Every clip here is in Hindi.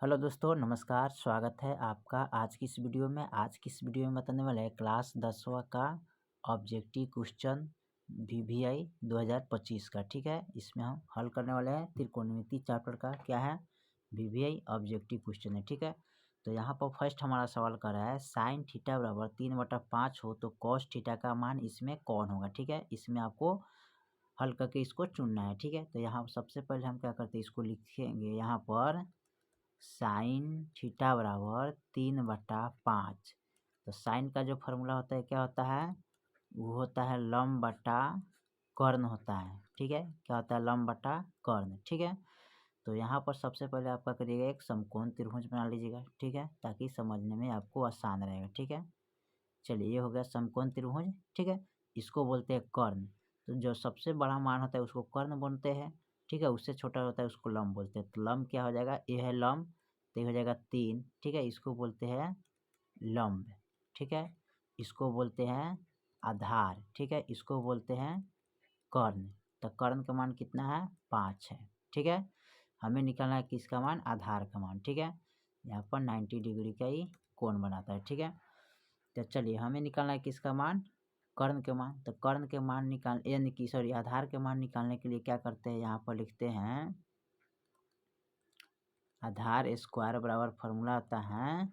हेलो दोस्तों, नमस्कार। स्वागत है आपका आज की इस वीडियो में। आज की इस वीडियो में बताने वाले हैं क्लास 10वां का ऑब्जेक्टिव क्वेश्चन VVI 2025 का। ठीक है, इसमें हम हल करने वाले हैं त्रिकोणमिति चैप्टर का। क्या है? VVI ऑब्जेक्टिव क्वेश्चन है। ठीक है, तो यहाँ पर फर्स्ट हमारा सवाल कर रहा है साइन थीटा बराबर 3/5 हो तो कॉस थीटा का मान इसमें कौन होगा। ठीक है, इसमें आपको हल करके इसको चुनना है। ठीक है, तो यहाँ सबसे पहले हम क्या करते हैं, इसको लिखेंगे यहाँ पर साइन थीटा बराबर 3/5। तो साइन का जो फॉर्मूला होता है क्या होता है, वो होता है लंब बटा कर्ण होता है। ठीक है, क्या होता है, लंब बटा कर्ण। ठीक है, तो यहाँ पर सबसे पहले आपका करिएगा एक समकोण त्रिभुज बना लीजिएगा। ठीक है, ताकि समझने में आपको आसान रहेगा। ठीक है, चलिए ये हो गया समकोण त्रिभुज। ठीक है, इसको बोलते हैं कर्ण। तो जो सबसे बड़ा मान होता है उसको कर्ण बोलते हैं। ठीक है, उससे छोटा होता है उसको लंब बोलते हैं। तो लंब क्या हो जाएगा, ये है लंब, तो ये हो जाएगा 3। ठीक है, इसको बोलते हैं लंब। ठीक है, इसको बोलते हैं आधार। ठीक है, इसको बोलते हैं कर्ण। तो कर्ण का मान कितना है, 5 है। ठीक है, हमें निकालना है किसका मान, आधार का मान। ठीक है, यहाँ पर 90 डिग्री का ही कोण बनाता है। ठीक है, तो चलिए हमें निकालना है किसका मान, कर्ण के मान। तो कर्ण के मान यानी कि आधार के मान निकालने के लिए क्या करते हैं, यहाँ पर लिखते हैं आधार स्क्वायर बराबर फॉर्मूला होता है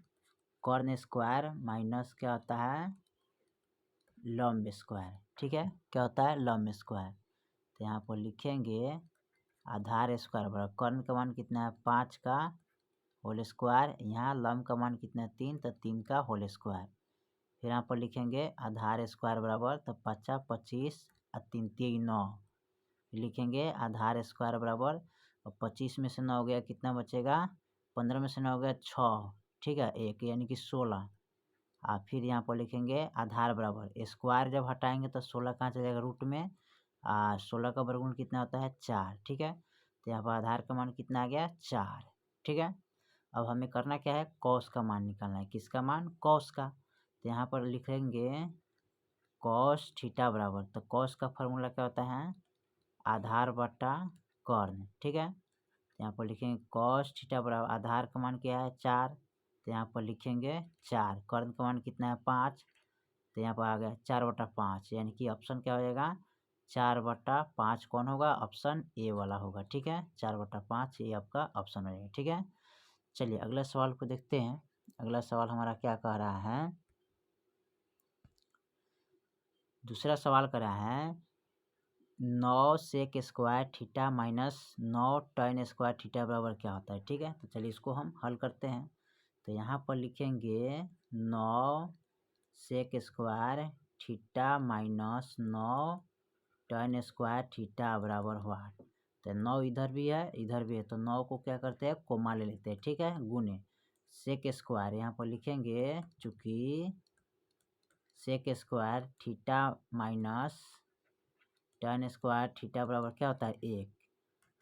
कर्ण स्क्वायर माइनस क्या होता है, लंब स्क्वायर। ठीक है, क्या होता है, लंब स्क्वायर। तो यहाँ पर लिखेंगे आधार स्क्वायर बराबर कर्ण का मान कितना है, 5 का होल स्क्वायर। यहाँ लंब का मान कितना है, 3, तो 3 का होल स्क्वायर। फिर यहाँ पर लिखेंगे आधार स्क्वायर बराबर, तो 5 25 और 3 3 9। लिखेंगे आधार स्क्वायर बराबर, और 25 में से 9 हो गया, कितना बचेगा, 15 में से 9 हो गया 6। ठीक है, 1 यानी कि 16। फिर यहाँ पर लिखेंगे आधार बराबर स्क्वायर जब हटाएंगे तो 16 कहाँ चले जाएगा, रूट में। 16 का वर्गमूल कितना होता है, 4। ठीक है, तो यहाँ पर आधार का मान कितना आ गया, 4। ठीक है, अब हमें करना क्या है, कॉस का मान निकालना है। किसका मान, कॉस का। तो यहाँ पर लिखेंगे कॉस थीटा बराबर, तो कॉस का फॉर्मूला क्या होता है, आधार बटा कर्ण। ठीक है, तो यहाँ पर लिखेंगे कॉस थीटा बराबर आधार का मान क्या है, 4। तो यहाँ पर लिखेंगे 4, कर्ण का मान कितना है, 5। तो यहाँ पर आ गया 4/5, यानी कि ऑप्शन क्या हो जाएगा, 4/5 कौन होगा, ऑप्शन ए वाला होगा। ठीक है, 4/5 ये आपका ऑप्शन हो जाएगा। ठीक है, चलिए अगला सवाल को देखते हैं। अगला सवाल हमारा क्या कह रहा है, दूसरा सवाल कर रहा है 9 sec square theta minus 9 tan square theta बराबर क्या होता है। ठीक है, तो चलिए इसको हम हल करते हैं। तो यहाँ पर लिखेंगे 9 sec square theta minus 9 tan square theta बराबर हुआ। तो 9 इधर भी है इधर भी है, तो 9 को क्या करते हैं, कोमा ले लेते हैं। ठीक है, गुने सेक स्क्वायर यहाँ पर लिखेंगे, चूँकि sec square theta minus tan square theta बराबर क्या होता है, 1।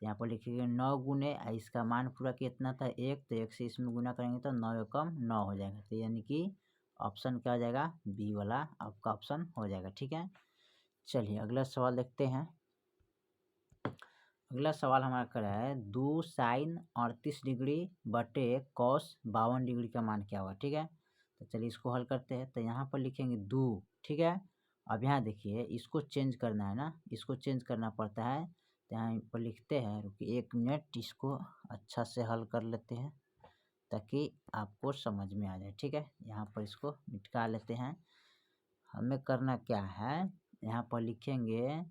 यहाँ पर लिखिएगा 9 गुने, इसका मान पूरा कितना था, 1। तो 1 से इसमें गुना करेंगे तो 9 एकम 9 हो जाएगा। तो यानी कि ऑप्शन क्या हो जाएगा, बी वाला आपका ऑप्शन हो जाएगा। ठीक है, चलिए अगला सवाल देखते हैं। अगला सवाल हमारा कर रहा है 2 साइन 38 डिग्री बटे कॉस 52 डिग्री का मान क्या होगा। ठीक है, तो चलिए इसको हल करते हैं। तो यहाँ पर लिखेंगे 2। ठीक है, अब यहाँ देखिए इसको चेंज करना है ना, इसको चेंज करना पड़ता है। तो यहाँ पर लिखते हैं, रुकिए 1 मिनट, इसको अच्छा से हल कर लेते हैं ताकि आपको समझ में आ जाए। ठीक है, यहाँ पर इसको मिटा लेते हैं। हमें करना क्या है, यहाँ पर लिखेंगे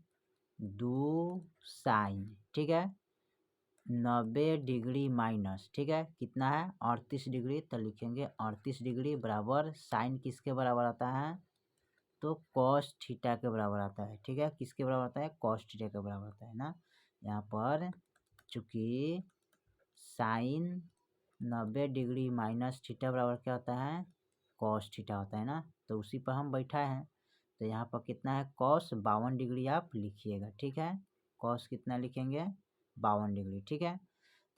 2 साइन, ठीक है, 90 डिग्री माइनस, ठीक है, कितना है, 38 डिग्री। तो लिखेंगे 38 डिग्री बराबर साइन किसके बराबर आता है, तो कॉस थीटा के बराबर आता है। ठीक है, किसके बराबर आता है, कॉस थीटा के बराबर आता है ना। यहाँ पर चूँकि साइन 90 डिग्री माइनस थीटा बराबर क्या होता है, कॉस थीटा होता है ना, तो उसी पर हम बैठा है। तो यहाँ पर कितना है, कॉस 52 डिग्री आप लिखिएगा। ठीक है, कॉस कितना लिखेंगे, 52 डिग्री। ठीक है,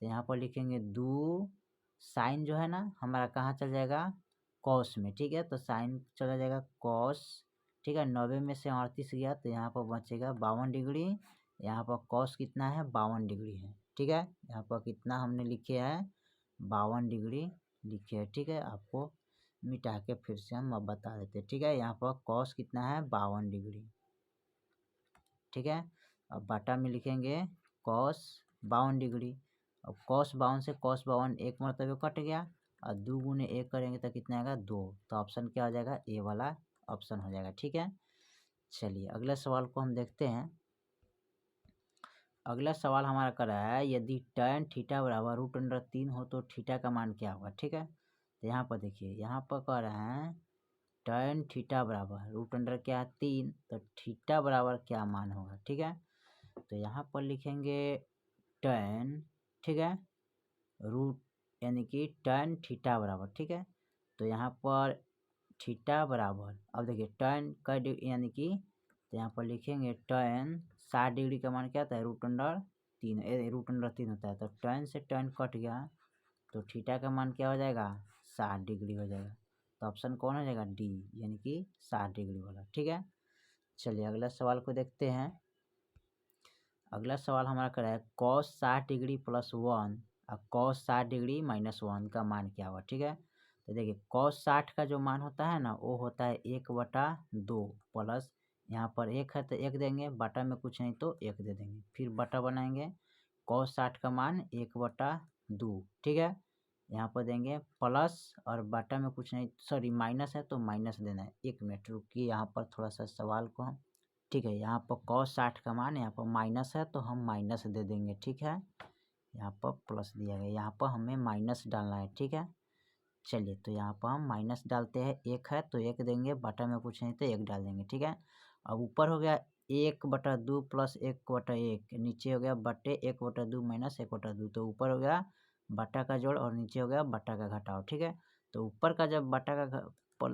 तो यहाँ पर लिखेंगे 2 साइन जो है ना हमारा कहाँ चल जाएगा, कॉस में। ठीक है, तो साइन चला जाएगा कॉस। ठीक है, 90 में से 38 गया तो यहाँ पर बचेगा 52 डिग्री। यहाँ पर कॉस कितना है, 52 डिग्री है। ठीक है, यहाँ पर कितना हमने लिखे हैं, 52 डिग्री लिखे, ठीक है। आपको मिटा के फिर से हम अब बता देते हैं, ठीक है। यहाँ पर कॉस कितना है 52 डिग्री, ठीक है। अब बटा में लिखेंगे कॉस 52 डिग्री। अब कॉस 52 से कॉस 52 एक मरतबे कट गया और 2 गुने 1 करेंगे तो कितना आएगा 2। तो ऑप्शन क्या हो जाएगा, ए वाला ऑप्शन हो जाएगा, ठीक है। चलिए अगले सवाल को हम देखते हैं। अगला सवाल हमारा कर रहा है यदि tan थीटा बराबर √3 हो तो थीटा का मान क्या होगा, ठीक है। तो यहाँ पर देखिए, यहाँ पर कह रहे हैं tan थीटा बराबर √3 क्या है 3, तो थीटा बराबर क्या मान होगा, ठीक है। तो यहाँ पर लिखेंगे tan, ठीक है, रूट यानी कि tan थीटा बराबर, ठीक है। तो यहाँ पर थीटा बराबर, अब देखिए tan का यानी कि, तो यहाँ पर लिखेंगे tan 60 डिग्री का मान क्या होता है √3 होता है। तो tan से tan कट गया तो थीटा का मान क्या हो जाएगा 60 डिग्री हो जाएगा। तो ऑप्शन कौन हो जाएगा, डी, यानी कि 60 डिग्री वाला, ठीक है। चलिए अगला सवाल को देखते हैं। अगला सवाल हमारा कर रहा है cos 60 डिग्री +1 और cos 60 डिग्री -1 का मान क्या होगा, ठीक है। तो देखिए cos 60 का जो मान होता है ना वो होता है 1/2 प्लस, यहाँ पर 1 है तो 1 देंगे, बटा में कुछ नहीं तो 1 दे देंगे, फिर बटा बनाएंगे। cos 60 का मान 1/2, ठीक है। यहाँ पर देंगे प्लस और बटा में कुछ नहीं, सॉरी माइनस है तो माइनस देना है। 1 मिनट रुकिए, यहाँ पर थोड़ा सा सवाल को हम, ठीक है। यहाँ पर cos 60 का मान यहाँ पर माइनस है तो हम माइनस दे देंगे, ठीक है। यहाँ पर प्लस दिया गया, यहाँ पर हमें माइनस डालना है, ठीक है। चलिए तो यहाँ पर हम माइनस डालते हैं, 1 है तो 1 देंगे, बटा में कुछ नहीं तो 1 डाल देंगे, ठीक है। अब ऊपर हो गया 1/2 + 1/1, नीचे हो गया बटे 1/2 - 1/2, तो ऊपर हो गया बटा का जोड़ और नीचे हो गया बटा का घटाव, ठीक है। तो ऊपर का जब बटा का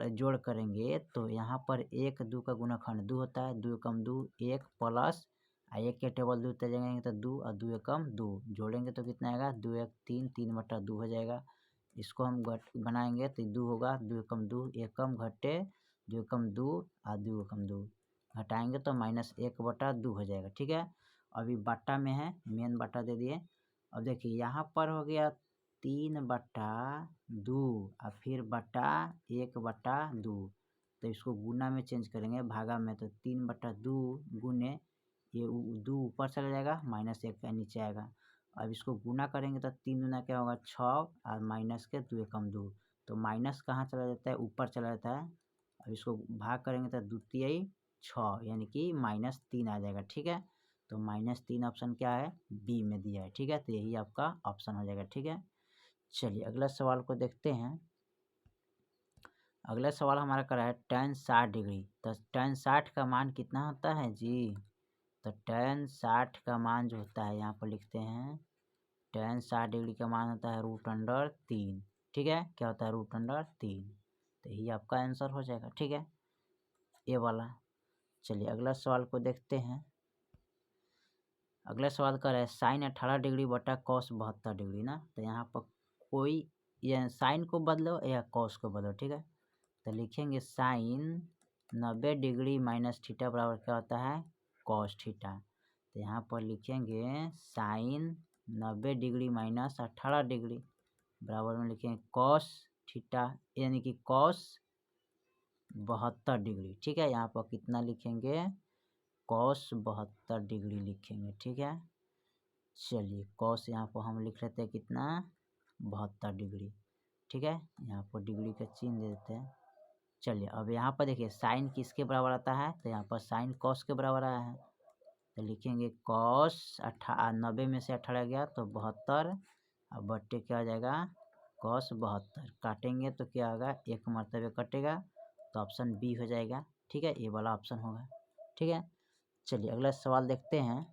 जोड़ करेंगे तो यहाँ पर 1 2 का गुणनखंड 2 होता है, 2 एकम 2 1 प्लस 1 के टेबल 2 तेजेंगे तो 2 और 2 एकम 2 जोड़ेंगे तो कितना आएगा 2 1 3, 3/2 हो जाएगा। इसको हम बनाएंगे तो 2 होगा, 2 एकम 2, एकम घटे 2 एकम 2 और 2 एकम 2 घटाएंगे तो -1/2 हो जाएगा, ठीक है। अभी बटा में है, मेन बटा दे दिए। अब देखिए यहाँ पर हो गया 3/2 और फिर बटा 1/2, तो इसको गुना में चेंज करेंगे, भागा में, तो 3/2 गुने ये 2 ऊपर चला जाएगा, -1 का नीचे आएगा। अब इसको गुना करेंगे तो 3 गुना क्या होगा 6 और माइनस के 2 एकम 2, तो माइनस कहाँ चला जाता है, ऊपर चला जाता है। अब इसको भाग करेंगे तो 2 तिहाई 6 यानी कि -3 आ जाएगा, ठीक है। तो -3 ऑप्शन क्या है, बी में दिया है, ठीक है। तो यही आपका ऑप्शन हो जाएगा, ठीक है। चलिए अगला सवाल को देखते हैं। अगला सवाल हमारा कर रहा है tan 60 डिग्री, तो tan 60 का मान कितना होता है जी। तो tan 60 का मान जो होता है यहाँ पर लिखते हैं, tan 60 डिग्री का मान होता है √3, ठीक है। क्या होता है √3, तो यही आपका आंसर हो जाएगा, ठीक है, ये वाला। चलिए अगला सवाल को देखते हैं। अगला सवाल कर रहा है sin 18 डिग्री बटा cos 72 डिग्री ना, तो यहाँ पर कोई या साइन को बदलो या cos को बदलो, ठीक है। तो लिखेंगे sin 90 डिग्री माइनस थीटा बराबर क्या होता है cos थीटा। तो यहाँ पर लिखेंगे sin 90 डिग्री माइनस 18 डिग्री बराबर में लिखेंगे cos थीटा यानी कि cos 72 डिग्री, ठीक है। यहाँ पर कितना लिखेंगे cos 72 डिग्री लिखेंगे, ठीक है। चलिए cos यहाँ पर हम लिख लेते हैं कितना 72 डिग्री, ठीक है। यहाँ पर डिग्री का चिन्ह दे देते हैं। चलिए अब यहाँ पर देखिए साइन किसके बराबर आता है, तो यहाँ पर साइन cos के बराबर आया है, तो लिखेंगे cos 90 में से 18 गया तो 72, अब बट्टे क्या हो जाएगा cos 72, काटेंगे तो क्या होगा 1 मरतबे कटेगा, तो ऑप्शन बी हो जाएगा, ठीक है, ये वाला ऑप्शन होगा, ठीक है। चलिए अगला सवाल देखते हैं।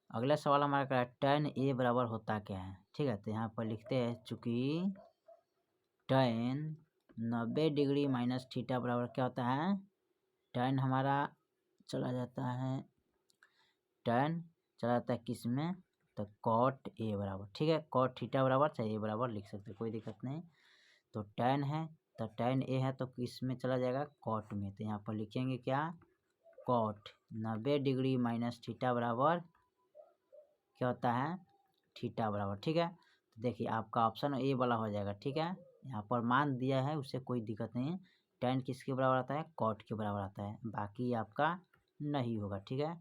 अगला सवाल हमारा क्या है tan a बराबर होता क्या है, ठीक है। तो यहाँ पर लिखते हैं चूँकि tan 90 डिग्री माइनस थीटा बराबर क्या होता है, tan हमारा चला जाता है, tan चला जाता है किस में, तो cot a बराबर, ठीक है। cot थीटा बराबर चाहे a बराबर लिख सकते, कोई दिक्कत नहीं। तो tan है तो tan a है तो किस में चला जाएगा cot में, तो यहाँ पर लिखेंगे क्या cot 90 डिग्री माइनस थीटा बराबर क्या होता है थीटा बराबर, ठीक है। देखिए आपका ऑप्शन ए वाला हो जाएगा, ठीक है। यहाँ पर मान दिया है, उससे कोई दिक्कत नहीं है। tan किसके बराबर आता है? cot के बराबर आता है। बाकी आपका नहीं होगा, ठीक है।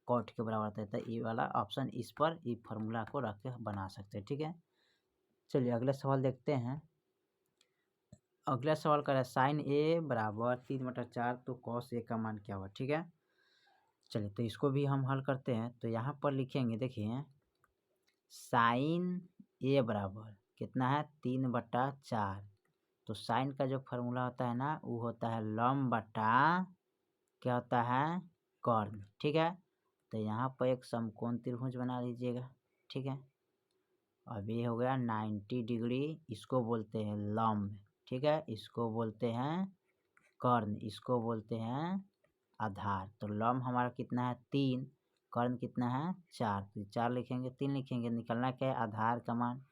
cot के बराबर आता है, तो ये वाला ऑप्शन इस पर ये फार्मूला को रख के बना सकते हैं, ठीक है। चलिए अगला सवाल देखते हैं। अगला सवाल कर रहा है साइन ए बराबर 3/4, तो कॉस ए का मान क्या हुआ, ठीक है। चलिए तो इसको भी हम हल करते हैं। तो यहाँ पर लिखेंगे, देखिए साइन ए बराबर कितना है? 3/4। तो साइन का जो फार्मूला होता है ना, वो होता है लंब बटा क्या होता है? कर्ण, ठीक है। तो यहाँ पर एक समकोण त्रिभुज बना लीजिएगा, ठीक है। अब ये हो गया 90 डिग्री, इसको बोलते हैं लंब, ठीक है। इसको बोलते हैं कर्ण, इसको बोलते हैं आधार। तो लंब हमारा कितना है? 3, कर्ण कितना है? 4। तो 4 लिखेंगे, 3 लिखेंगे, निकलना क्या है? आधार का मान।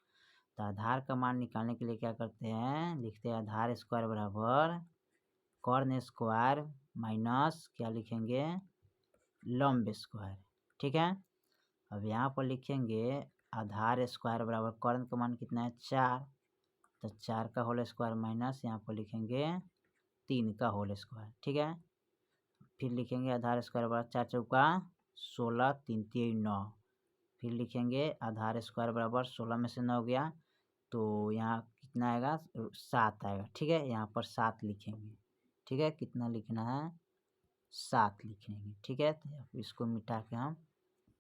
तो आधार का मान निकालने के लिए क्या करते हैं? लिखते हैं आधार स्क्वायर बराबर कर्ण स्क्वायर माइनस क्या लिखेंगे? लंब स्क्वायर, ठीक है। अब यहाँ पर लिखेंगे आधार स्क्वायर बराबर कर्ण का मान कितना है? 4। तो 4 का होल स्क्वायर माइनस यहाँ पर लिखेंगे 3 का होल स्क्वायर, ठीक है। फिर लिखेंगे आधार स्क्वायर बराबर 4 चौका 16, 3 3 9। फिर लिखेंगे आधार स्क्वायर बराबर 16 में से 9 गया तो यहाँ कितना आएगा? 7 आएगा, ठीक है। यहाँ पर 7 लिखेंगे, ठीक है। कितना लिखना है? 7 लिखेंगे, ठीक है। तो इसको मिटा के हम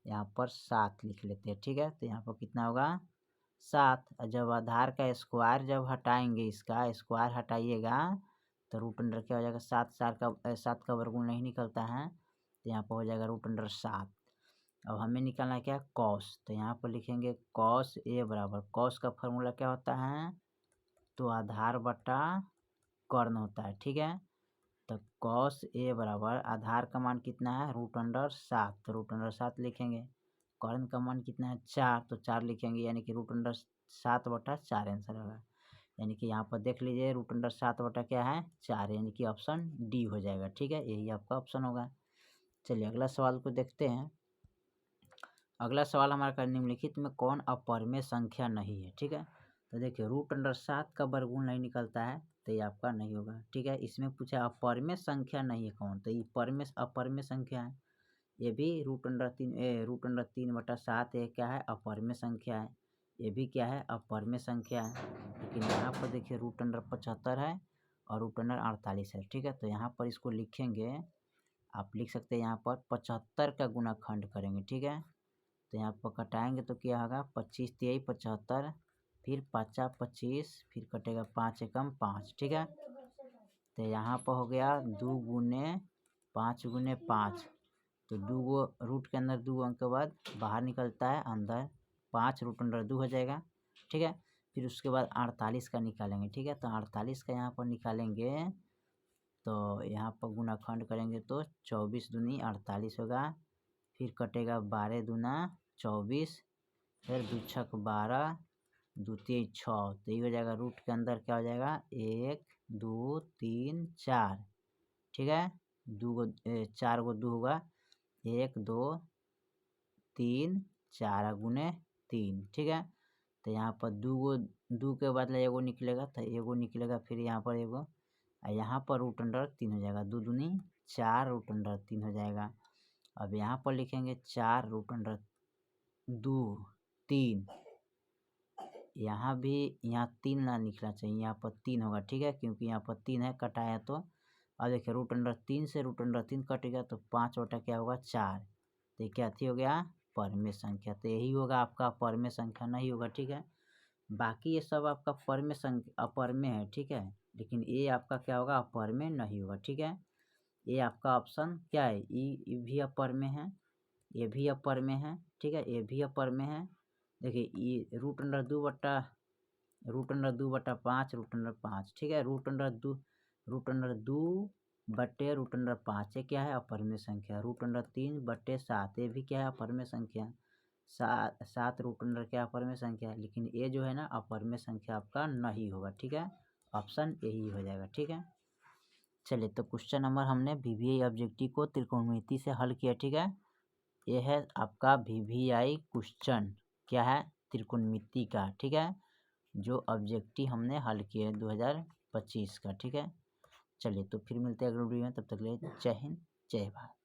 यहाँ पर 7 लिख लेते हैं, ठीक है। तो यहाँ पर कितना होगा? 7। जब आधार का स्क्वायर जब हटाएंगे, इसका स्क्वायर हटाइएगा तो रूट अंडर क्या हो जाएगा? 7 का वर्गमूल नहीं निकलता है, तो यहाँ पर हो जाएगा रूट अंडर 7। अब हमें निकालना है क्या? कॉस। तो यहाँ पर लिखेंगे कॉस ए बराबर, कॉस का फार्मूला क्या होता है? तो आधार बटा कर्ण होता है, ठीक है। तो कॉस ए बराबर आधार का मान कितना है? Root under 7। तो रूट अंडर 7 लिखेंगे। कर्ण का मान कितना है? 4। तो 4 लिखेंगे, यानी कि रूट अंडर 7/4 आंसर होगा। यानी कि यहाँ पर देख लीजिए रूट अंडर 7 क्या है? 4, यानी कि ऑप्शन डी हो जाएगा, ठीक है। यही आपका ऑप्शन होगा। चलिए अगला सवाल को देखते हैं। अगला सवाल हमारा का निम्नलिखित में कौन अपरिमेय संख्या नहीं है, ठीक है। तो देखिए रूट अंडर 7 का वर्गमूल नहीं निकलता है, तो ये आपका नहीं होगा, ठीक है। इसमें पूछा अपरिमेय संख्या नहीं है कौन, तो ये अपरिमेय संख्या है। ये भी रूट अंडर 3/7 ये क्या है? अपरिमेय संख्या है। ये भी क्या है? अपरिमेय संख्या है। लेकिन यहाँ पर देखिए रूट अंडर 75 है और रूट अंडर 48 है, ठीक है। तो यहाँ पर इसको लिखेंगे, आप लिख सकते हैं यहाँ पर 75 का गुणाखंड करेंगे, ठीक है। तो यहाँ पर कटाएंगे तो क्या होगा? 25 3 75, फिर 5 25, फिर कटेगा 5 एकम 5, ठीक है। तो यहाँ पर हो गया 2 गुने 5 गुने 5। तो 2 गो रूट के अंदर 2 अंक के बाद बाहर निकलता है, अंदर 5 रूट अंडर 2 हो जाएगा, ठीक है। फिर उसके बाद 48 का निकालेंगे, ठीक है। तो 48 का यहाँ पर निकालेंगे तो यहाँ पर गुणाखंड करेंगे तो 24 दूनी 48 होगा। फिर कटेगा 12 दूना 24, फिर 2 छक 12, 2 3 6। तो ये हो जाएगा रूट के अंदर क्या हो जाएगा? 1 2 3 4, ठीक है। 4 गो 2 होगा, 1 2 3 4 गुने 3, ठीक है। तो यहाँ पर 2 के बदले एगो निकलेगा, तो एगो निकलेगा, फिर यहाँ पर एगो, और यहाँ पर रूट अंडर 3 हो जाएगा। 2 दूनी 4 रूट अंडर 3 हो जाएगा। अब यहाँ पर लिखेंगे 4 रूट अंडर 2 3, यहाँ भी यहाँ 3 ना लिखना चाहिए, यहाँ पर 3 होगा, ठीक है। क्योंकि यहाँ पर 3 है, कटाया तो अब देखिए रूट अंडर 3 से रूट अंडर 3 कटेगा तो 5 बटा क्या होगा? 4। तो क्या थी हो गया? परिमेय संख्या। तो यही होगा आपका परिमेय संख्या नहीं होगा, ठीक है। बाकी ये सब आपका परिमेय संख्या अपरिमेय है, ठीक है। लेकिन ये आपका क्या होगा? अपरिमेय नहीं होगा, ठीक है। ये आपका ऑप्शन क्या है? ये भी अपरिमेय है, ये भी अपरिमेय है, ठीक है। ये भी अपरिमेय है। देखिए ये रूट अंडर 2/5 रूट अंडर 5, ठीक है। रूट अंडर 2 बटे रूट अंडर 5 ये क्या है? अपरिमेय संख्या। रूट अंडर 3/7 ये भी क्या है? अपरिमेय संख्या। 7 रूट अंडर क्या अपरिमेय संख्या है, लेकिन ये जो है ना अपरिमेय संख्या आपका नहीं होगा, ठीक है। ऑप्शन यही हो जाएगा, ठीक है। चलिए तो क्वेश्चन नंबर हमने वीवीआई ऑब्जेक्टिव को त्रिकोणमिति से हल किया, ठीक है। ये है आपका वीवीआई क्वेश्चन, क्या है? त्रिकोणमिति का, ठीक है, जो ऑब्जेक्टिव हमने हल किए 2025 का, ठीक है। चलिए तो फिर मिलते हैं अगले वीडियो में, तब तक के लिए जय हिंद जय भारत।